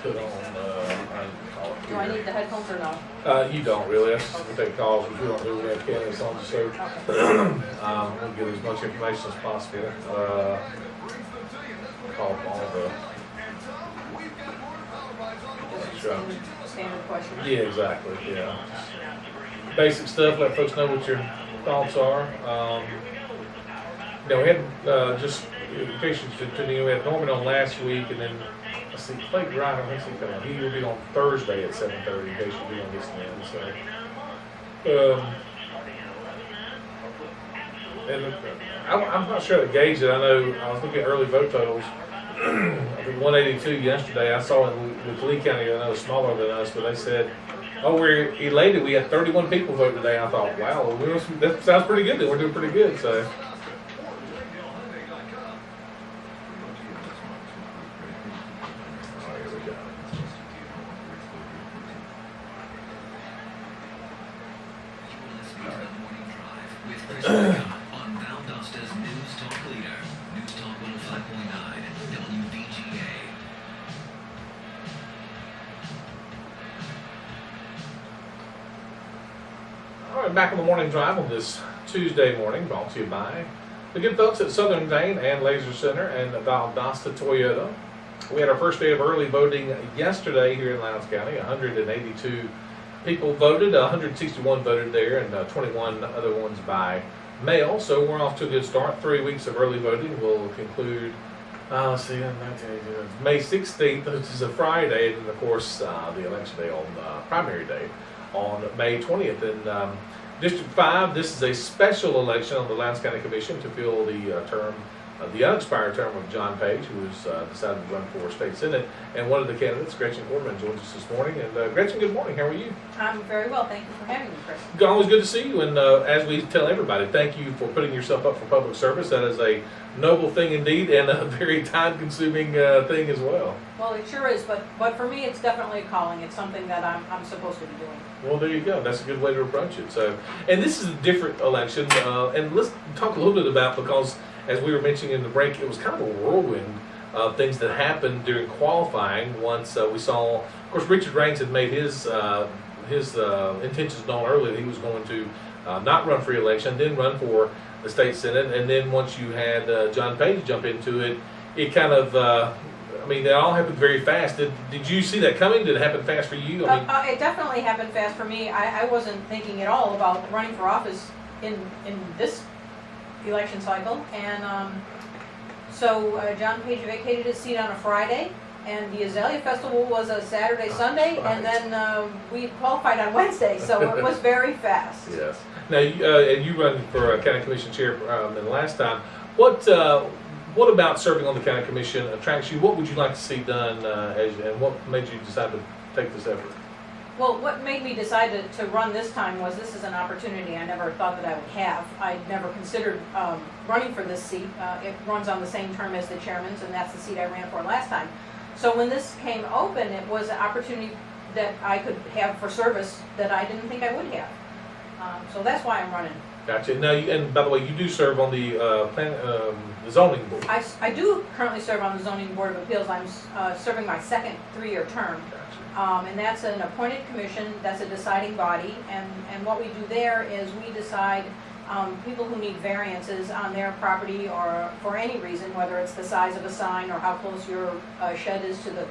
put on, Do I need the headphones or no? you don't really. That's just to take calls. We don't do that candidates on the show. We'll get as much information as possible. Call all the standard questions. Yeah, exactly. Yeah. Basic stuff. Let folks know what your thoughts are. We had just in case you we had Norman on last week, and then let's see, Clay Grider. He will be on Thursday at 7:30. In case you be on this end. So, and I'm not sure how to gauge it. I know I was looking at early vote totals. I think 182 yesterday. I saw it with Lee County. I know it's smaller than us, but they said, "Oh, we're elated. We had 31 people vote today." I thought, "Wow, that sounds pretty good. Then we're doing pretty good." So. On Valdosta's News Talk Leader, News Talk 105.9, WVGA. All right, back on the morning drive on this Tuesday morning, brought to you by the good folks at Southern Vein and Laser Center and Valdosta Toyota. We had our first day of early voting yesterday here in Lowndes County. 182 people voted, 161 voted there, and 21 other ones by mail. So we're off to a good start. 3 weeks of early voting will conclude, May 16th, which is a Friday, and of course the election day on primary day on May 20th. And District 5, this is a special election on the Lowndes County Commission to fill the the unexpired term of John Page, who has decided to run for state senate, and one of the candidates, Gretchen, joins us this morning. And Gretchen, good morning. How are you? I'm very well. Thank you for having me, Chris. Always good to see you. And as we tell everybody, thank you for putting yourself up for public service. That is a noble thing indeed, and a very time-consuming thing as well. Well, it sure is, but for me, it's definitely a calling. It's something that I'm supposed to be doing. Well, there you go. That's a good way to approach it. So, and this is a different election, and let's talk a little bit about, because as we were mentioning in the break, it was kind of a whirlwind of things that happened during qualifying. Once we saw, of course, Richard Raines had made his intentions known early that he was going to not run for re-election, then run for the state senate, and then once you had John Page jump into it, it kind of, it all happened very fast. Did you see that coming? Did it happen fast for you? It definitely happened fast for me. I wasn't thinking at all about running for office in this election cycle, and so John Page vacated his seat on a Friday, and the Azalea Festival was a Saturday, Sunday, right. And then we qualified on Wednesday, so it was very fast. Yes. Now, and you run for county commission chair the last time. What about serving on the county commission attracts you? What would you like to see done, and what made you decide to take this effort? Well, what made me decide to run this time was this is an opportunity I never thought that I would have. I'd never considered running for this seat. It runs on the same term as the chairman's, and that's the seat I ran for last time. So when this came open, it was an opportunity that I could have for service that I didn't think I would have. So that's why I'm running. Gotcha. Now, and by the way, you do serve on the zoning board. I do currently serve on the zoning board of appeals. I'm serving my second 3-year term. Gotcha. And that's an appointed commission. That's a deciding body. And what we do there is we decide people who need variances on their property or for any reason, whether it's the size of a sign or how close your shed is to the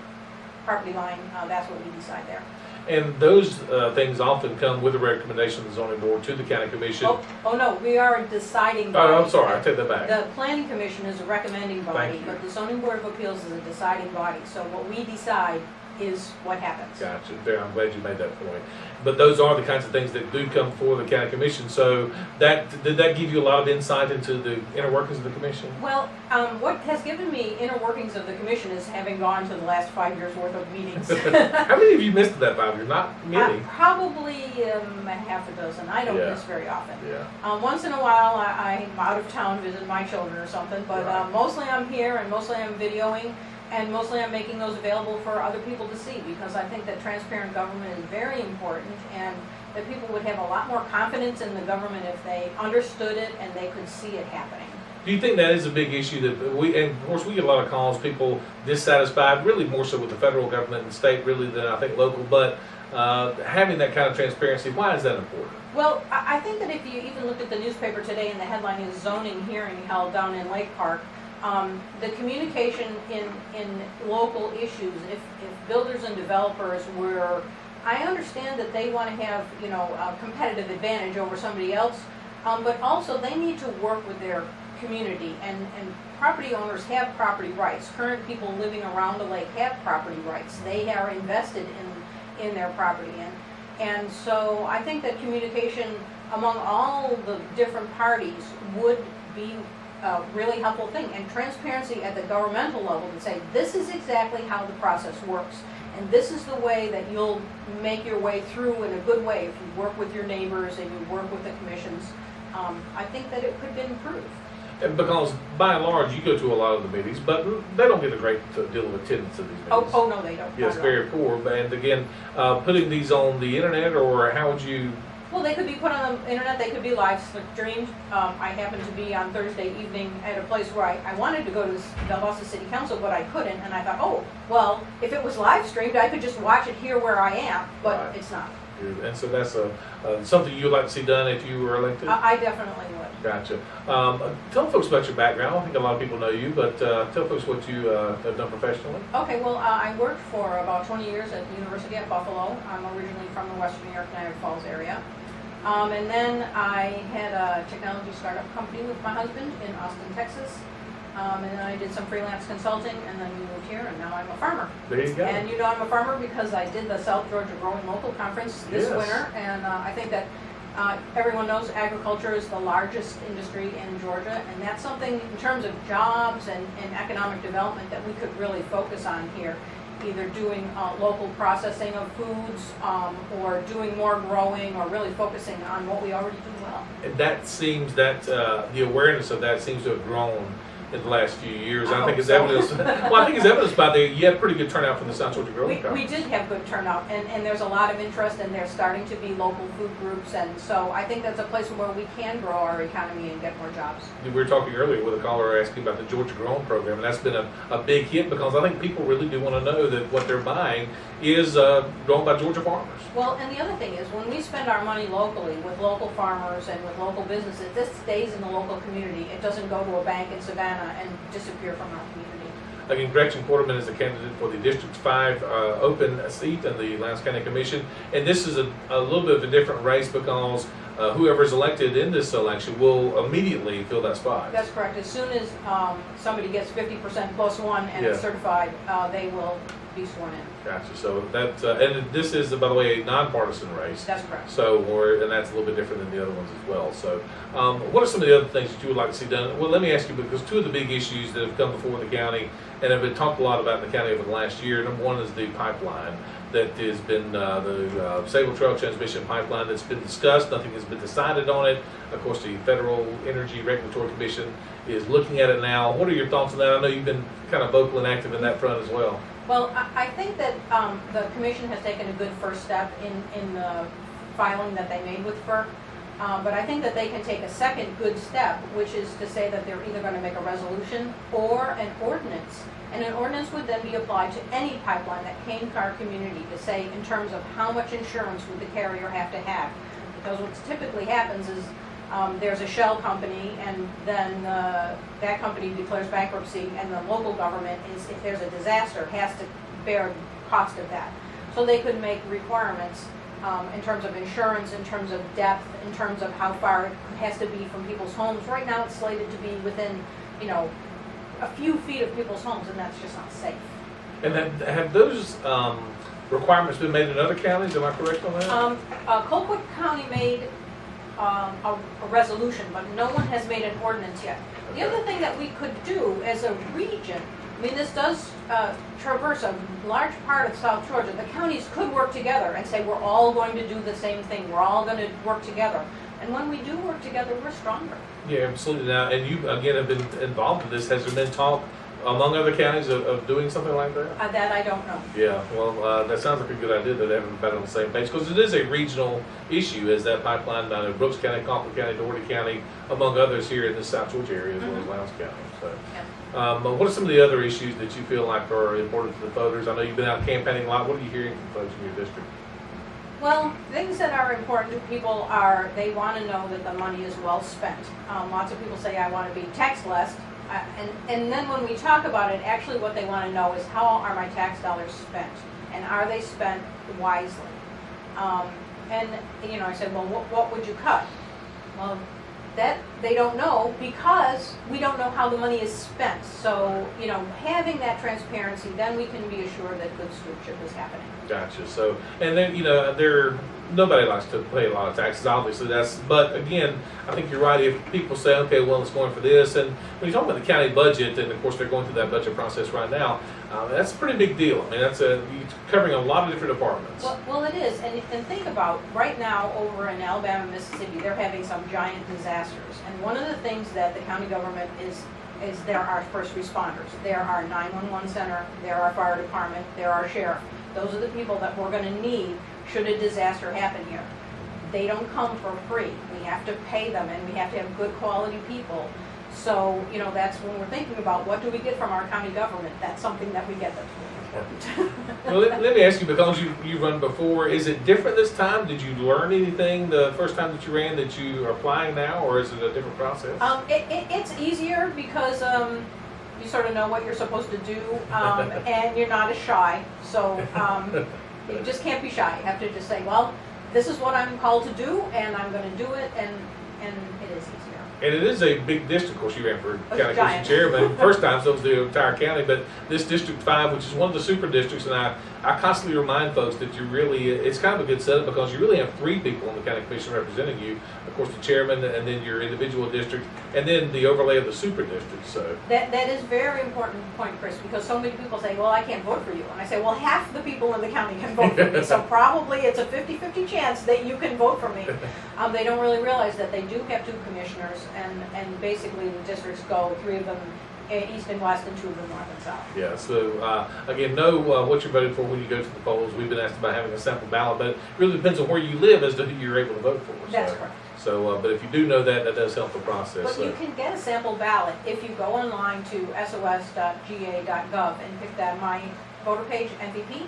property line. That's what we decide there. And those things often come with a recommendation of the zoning board to the county commission. Oh no, we are a deciding body. Oh, I'm sorry, I take that back. The planning commission is a recommending body, but the zoning board of appeals is a deciding body. So what we decide is what happens. Gotcha. I'm glad you made that point. But those are the kinds of things that do come before the county commission. So did that give you a lot of insight into the inner workings of the commission? Well, what has given me inner workings of the commission is having gone to the last 5 years worth of meetings. How many of you missed that 5 years? Not many. Probably a half a dozen. I don't miss very often. Yeah. Once in a while I'm out of town visiting my children or something, but right. Mostly I'm here and mostly I'm videoing. And mostly I'm making those available for other people to see, because I think that transparent government is very important, and that people would have a lot more confidence in the government if they understood it and they could see it happening. Do you think that is a big issue that and of course we get a lot of calls, people dissatisfied, really more so with the federal government and state really than I think local, but having that kind of transparency, why is that important? Well, I think that if you even looked at the newspaper today and the headline is zoning hearing held down in Lake Park, the communication in local issues, if builders and developers were, I understand that they want to have, you know, a competitive advantage over somebody else, but also they need to work with their community, and property owners have property rights. Current people living around the lake have property rights. They are invested in their property, and so I think that communication among all the different parties would be a really helpful thing, and transparency at the governmental level to say this is exactly how the process works, and this is the way that you'll make your way through in a good way if you work with your neighbors and you work with the commissions. I think that it could be improved. And because by and large you go to a lot of the meetings, but they don't get a great deal of attendance at these meetings. Oh no, they don't. Yes, very poor. And again, putting these on the internet, or how would you? Well, they could be put on the internet, they could be live streamed. I happened to be on Thursday evening at a place where I wanted to go to the Valdosta City Council, but I couldn't, and I thought, oh, well, if it was live streamed, I could just watch it here where I am, but Right. It's not. And so that's something you'd like to see done if you were elected? I definitely would. Gotcha. Tell folks about your background. I don't think a lot of people know you, but tell folks what you have done professionally. Okay, well, I worked for about 20 years at the University at Buffalo. I'm originally from the Western New York, Niagara Falls area. And then I had a technology startup company with my husband in Austin, Texas. And then I did some freelance consulting, and then we moved here, and now I'm a farmer. There you go. And you know I'm a farmer because I did the South Georgia Growing Local Conference this Yes. winter, and I think that everyone knows agriculture is the largest industry in Georgia, and that's something in terms of jobs and economic development that we could really focus on here. Either doing local processing of foods, or doing more growing, or really focusing on what we already do well. And that seems that the awareness of that seems to have grown in the last few years. I think it's evidenced. Well, I think it's evidenced by you had pretty good turnout from the South Georgia Growing Conference. We did have good turnout, and there's a lot of interest, and there's starting to be local food groups, and so I think that's a place where we can grow our economy and get more jobs. We were talking earlier with a caller asking about the Georgia Growing Program, and that's been a big hit because I think people really do want to know that what they're buying is grown by Georgia farmers. Well, and the other thing is, when we spend our money locally with local farmers and with local businesses, this stays in the local community. It doesn't go to a bank in Savannah and disappear from our community. Again, Gretchen Quarterman is the candidate for the District 5 open seat in the Lowndes County Commission, and this is a little bit of a different race because whoever is elected in this election will immediately fill that spot. That's correct. As soon as somebody gets 50% plus one and is certified, they will be sworn in. Gotcha. So that and this is, by the way, a nonpartisan race. That's correct. So, and that's a little bit different than the other ones as well. So, what are some of the other things that you would like to see done? Well, let me ask you, because two of the big issues that have come before the county and have been talked a lot about in the county over the last year. Number one is the pipeline that has been the Sable Trail transmission pipeline that's been discussed. Nothing has been decided on it. Of course, the Federal Energy Regulatory Commission is looking at it now. What are your thoughts on that? I know you've been kind of vocal and active in that front as well. Well, I think that the commission has taken a good first step in the filing that they made with FERC, but I think that they can take a second good step, which is to say that they're either going to make a resolution or an ordinance, and an ordinance would then be applied to any pipeline that came to our community to say in terms of how much insurance would the carrier have to have, because what typically happens is there's a shell company, and then that company declares bankruptcy, and the local government is, if there's a disaster, has to bear the cost of that. So they could make requirements in terms of insurance, in terms of depth, in terms of how far it has to be from people's homes. Right now it's slated to be within, you know, a few feet of people's homes, and that's just not safe. And have those requirements been made in other counties? Am I correct on that? Colquitt County made a resolution, but no one has made an ordinance yet. The other thing that we could do as a region, I mean, this does traverse a large part of South Georgia. The counties could work together and say, we're all going to do the same thing. We're all going to work together. And when we do work together, we're stronger. Yeah, absolutely. Now, and you, again, have been involved in this. Has there been talk among other counties, of doing something like that? That I don't know. Yeah, well, that sounds like a good idea that they haven't been on the same page, because it is a regional issue, as that pipeline down in Brooks County, Conkling County, Doherty County, among others here in the South Georgia area, as well as Lowndes County. So, Yeah. what are some of the other issues that you feel like are important to the voters? I know you've been out campaigning a lot. What are you hearing from folks in your district? Well, things that are important to people are they want to know that the money is well spent. Lots of people say, I want to be taxed less. And then when we talk about it, actually what they want to know is how are my tax dollars spent? And are they spent wisely? And, you know, I said, well, what would you cut? Well, that they don't know because we don't know how the money is spent. So, you know, having that transparency, then we can be assured that good stewardship is happening. Gotcha. So, and then, you know, nobody likes to pay a lot of taxes, obviously. But again, I think you're right. If people say, okay, well, it's going for this, and when you talk about the county budget, and of course they're going through that budget process right now, that's a pretty big deal. I mean, you're covering a lot of different departments. Well, it is. And think about right now over in Alabama, Mississippi, they're having some giant disasters. And one of the things that the county government is there are first responders. There are 911 center, there are fire department, there are sheriff. Those are the people that we're going to need should a disaster happen here. They don't come for free. We have to pay them, and we have to have good quality people. So, you know, that's when we're thinking about what do we get from our county government. That's something that we get that's really important. Well, let me ask you, because you run before, is it different this time? Did you learn anything the first time that you ran that you are applying now, or is it a different process? It's easier because you sort of know what you're supposed to do, and you're not as shy. So you just can't be shy. You have to just say, well, this is what I'm called to do, and I'm going to do it, and it is easier. And it is a big district. Of course, you ran for It's county giant. commission chairman. First time, so it was the entire county, but this District 5, which is one of the super districts, and I constantly remind folks that it's kind of a good setup because you really have 3 people on the county commission representing you. Of course, the chairman, and then your individual district, and then the overlay of the super district. So That is very important point, Chris, because so many people say, well, I can't vote for you. And I say, well, half the people in the county can vote for me, so probably it's a 50-50 chance that you can vote for me. They don't really realize that they do have 2 commissioners, and basically the districts go 3 of them east and west, and 2 of them north and south. yeah, so again, know what you're voting for when you go to the polls. We've been asked about having a sample ballot, but it really depends on where you live as to who you're able to vote for. That's correct. So, but if you do know that, that does help the process. But you can get a sample ballot if you go online to sos.ga.gov and pick that My Voter page, MVP,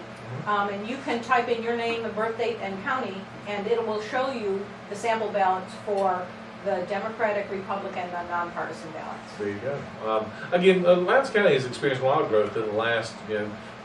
and you can type in your name, the birth date, and county, and it will show you the sample ballots for the Democratic, Republican, and nonpartisan ballots. There you go. Again, Lowndes County has experienced a lot of growth in the last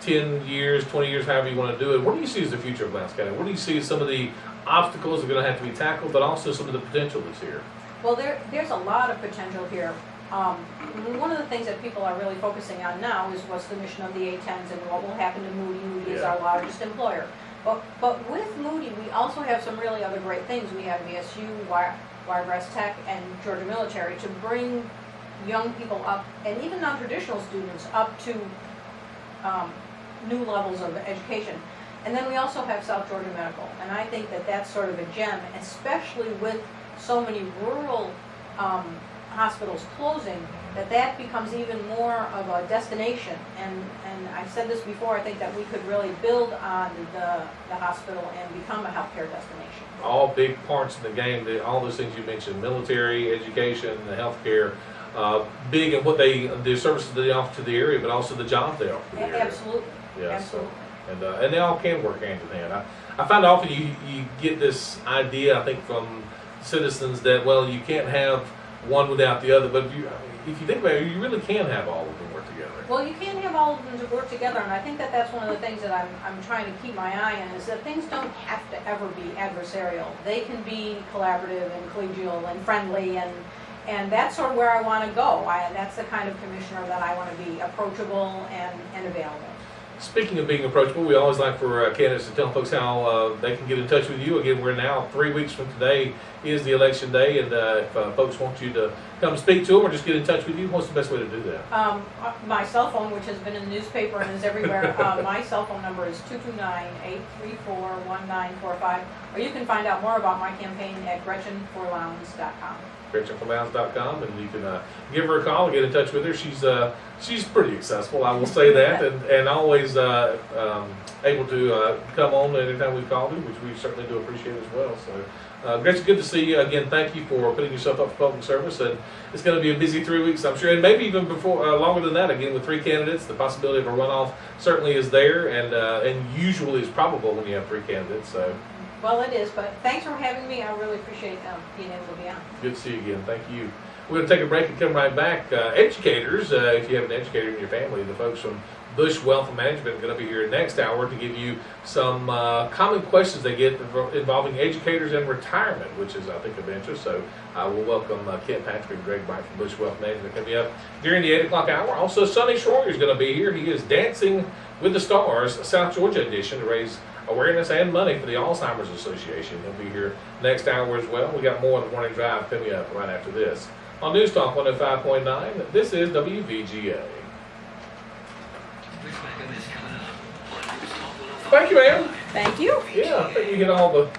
10 years, 20 years, however you want to do it. What do you see as the future of Lowndes County? What do you see as some of the obstacles that are going to have to be tackled, but also some of the potential that's here? Well, there's a lot of potential here. One of the things that people are really focusing on now is what's the mission of the A10s and what will happen to Moody. Moody is our largest employer. But with Moody, we also have some really other great things. We have VSU, Wiregrass Tech, and Georgia Military to bring young people up, and even non-traditional students up to new levels of education. And then we also have South Georgia Medical, and I think that that's sort of a gem, especially with so many rural hospitals closing, that becomes even more of a destination. And I've said this before, I think that we could really build on the hospital and become a healthcare destination. All big parts in the game, all those things you mentioned, military, education, the healthcare, big in what the services they offer to the area, but also the jobs they offer to the area. Absolutely. Yeah, Absolutely. So, and they all can work hand in hand. I find often you get this idea, I think, from citizens that, well, you can't have one without the other, but if you think about it, you really can have all of them work together. Well, you can have all of them to work together, and I think that that's one of the things that I'm trying to keep my eye on, is that things don't have to ever be adversarial. They can be collaborative and collegial and friendly, and that's sort of where I want to go. That's the kind of commissioner that I want to be, approachable and available. Speaking of being approachable, we always like for candidates to tell folks how they can get in touch with you. Again, we're now 3 weeks from today is the election day, and if folks want you to come speak to them or just get in touch with you, what's the best way to do that? My cell phone, which has been in the newspaper and is everywhere, my cell phone number is 229-834-1945, or you can find out more about my campaign at GretchenForLowndes.com. Gretchen from Lowndes.com, and you can give her a call and get in touch with her. She's pretty accessible, I will say that, and always able to come on anytime we've called her, which we certainly do appreciate as well. So, Gretchen, good to see you again. Thank you for putting yourself up for public service, and it's going to be a busy 3 weeks, I'm sure, and maybe even before longer than that. Again, with 3 candidates, the possibility of a runoff certainly is there, and usually is probable when you have 3 candidates. So. Well, it is, but thanks for having me. I really appreciate being able to be on. Good to see you again. Thank you. We're going to take a break and come right back. Educators, if you have an educator in your family, the folks from Bush Wealth Management are going to be here next hour to give you some common questions they get involving educators and retirement, which is, I think, of interest. So we'll welcome Kent Patrick and Greg Bright from Bush Wealth Management coming up during the 8 o'clock hour. Also, Sonny Schroyer is going to be here. He is Dancing with the Stars, South Georgia edition, to raise awareness and money for the Alzheimer's Association. He'll be here next hour as well. We got more of the morning drive coming up right after this. On News Talk 105.9, this is WVGA. Thank you, ma'am. Thank you. Yeah, I think you get all the